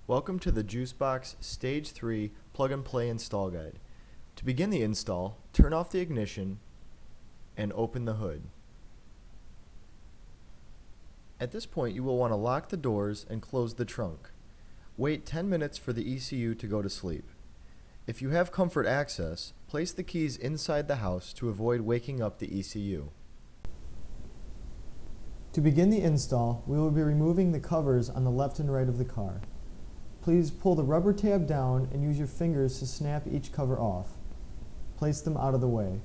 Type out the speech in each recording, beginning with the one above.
Welcome to the Juicebox Stage 3 Plug and Play Install Guide. To begin the install, turn off the ignition and open the hood. At this point, you will want to lock the doors and close the trunk. Wait 10 minutes for the ECU to go to sleep. If you have comfort access, place the keys inside the house to avoid waking up the ECU. To begin the install, we will be removing the covers on the left and right of the car. Please pull the rubber tab down and use your fingers to snap each cover off. Place them out of the way.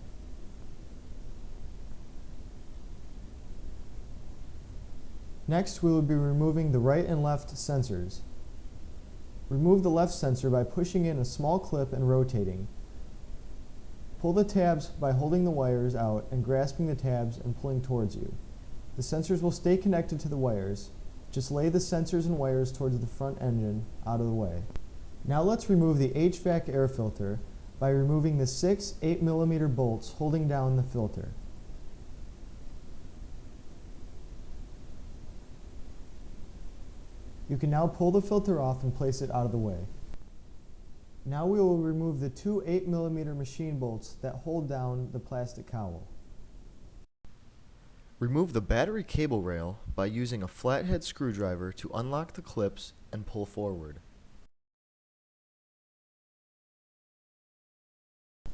Next, we will be removing the right and left sensors. Remove the left sensor by pushing in a small clip and rotating. Pull the tabs by holding the wires out and grasping the tabs and pulling towards you. The sensors will stay connected to the wires. Just lay the sensors and wires towards the front engine out of the way. Now let's remove the HVAC air filter by removing the 6 8mm bolts holding down the filter. You can now pull the filter off and place it out of the way. Now we will remove the 2 8mm machine bolts that hold down the plastic cowl. Remove the battery cable rail by using a flathead screwdriver to unlock the clips and pull forward.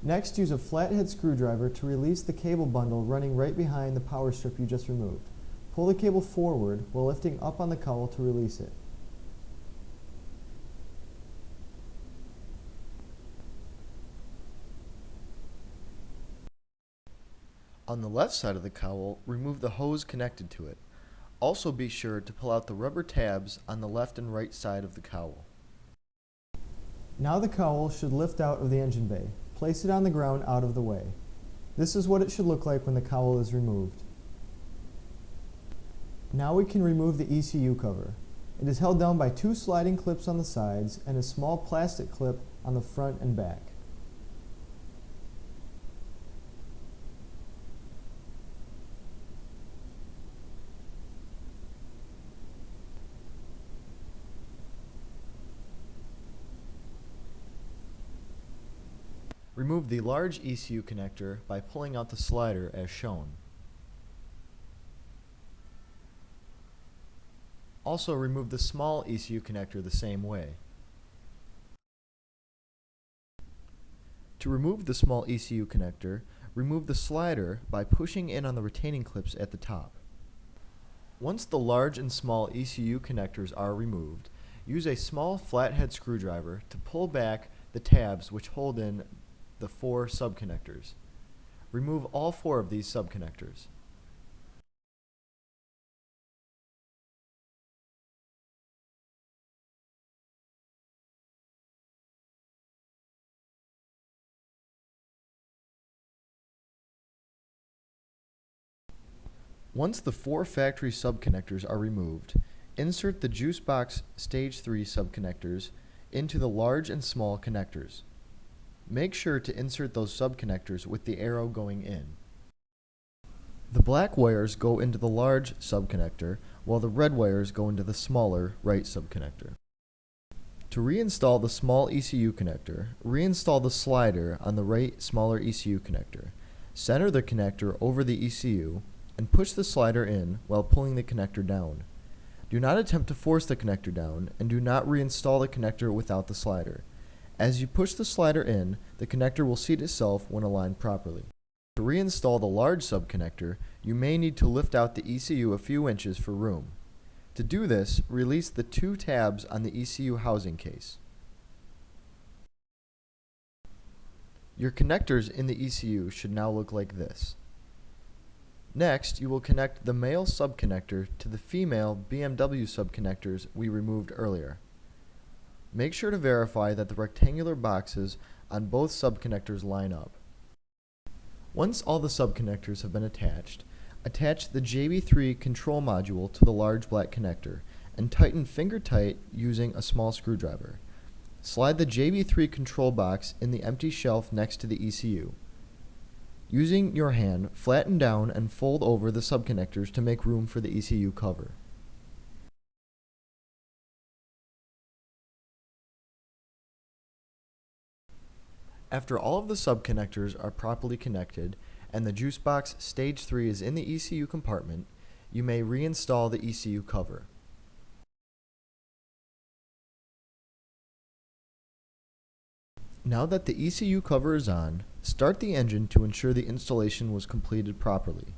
Next, use a flathead screwdriver to release the cable bundle running right behind the power strip you just removed. Pull the cable forward while lifting up on the cowl to release it. On the left side of the cowl, remove the hose connected to it. Also be sure to pull out the rubber tabs on the left and right side of the cowl. Now the cowl should lift out of the engine bay. Place it on the ground out of the way. This is what it should look like when the cowl is removed. Now we can remove the ECU cover. It is held down by 2 sliding clips on the sides and a small plastic clip on the front and back. Remove the large ECU connector by pulling out the slider as shown. Also remove the small ECU connector the same way. To remove the small ECU connector, remove the slider by pushing in on the retaining clips at the top. Once the large and small ECU connectors are removed, use a small flathead screwdriver to pull back the tabs which hold in the 4 subconnectors. Remove all 4 of these subconnectors. Once the 4 factory subconnectors are removed, insert the Juicebox Stage 3 subconnectors into the large and small connectors. Make sure to insert those subconnectors with the arrow going in. The black wires go into the large subconnector, while the red wires go into the smaller right subconnector. To reinstall the small ECU connector, reinstall the slider on the right smaller ECU connector. Center the connector over the ECU and push the slider in while pulling the connector down. Do not attempt to force the connector down, and do not reinstall the connector without the slider. As you push the slider in, the connector will seat itself when aligned properly. To reinstall the large subconnector, you may need to lift out the ECU a few inches for room. To do this, release the 2 tabs on the ECU housing case. Your connectors in the ECU should now look like this. Next, you will connect the male subconnector to the female BMW subconnectors we removed earlier. Make sure to verify that the rectangular boxes on both subconnectors line up. Once all the subconnectors have been attached, attach the JB4 control module to the large black connector and tighten finger tight using a small screwdriver. Slide the JB4 control box in the empty shelf next to the ECU. Using your hand, flatten down and fold over the subconnectors to make room for the ECU cover. After all of the subconnectors are properly connected and the juice box stage 3 is in the ECU compartment, you may reinstall the ECU cover. Now that the ECU cover is on, start the engine to ensure the installation was completed properly.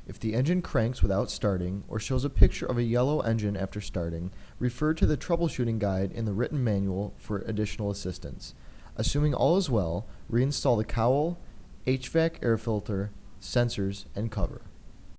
If the engine cranks without starting or shows a picture of a yellow engine after starting, refer to the troubleshooting guide in the written manual for additional assistance. Assuming all is well, reinstall the cowl, HVAC air filter, sensors, and cover.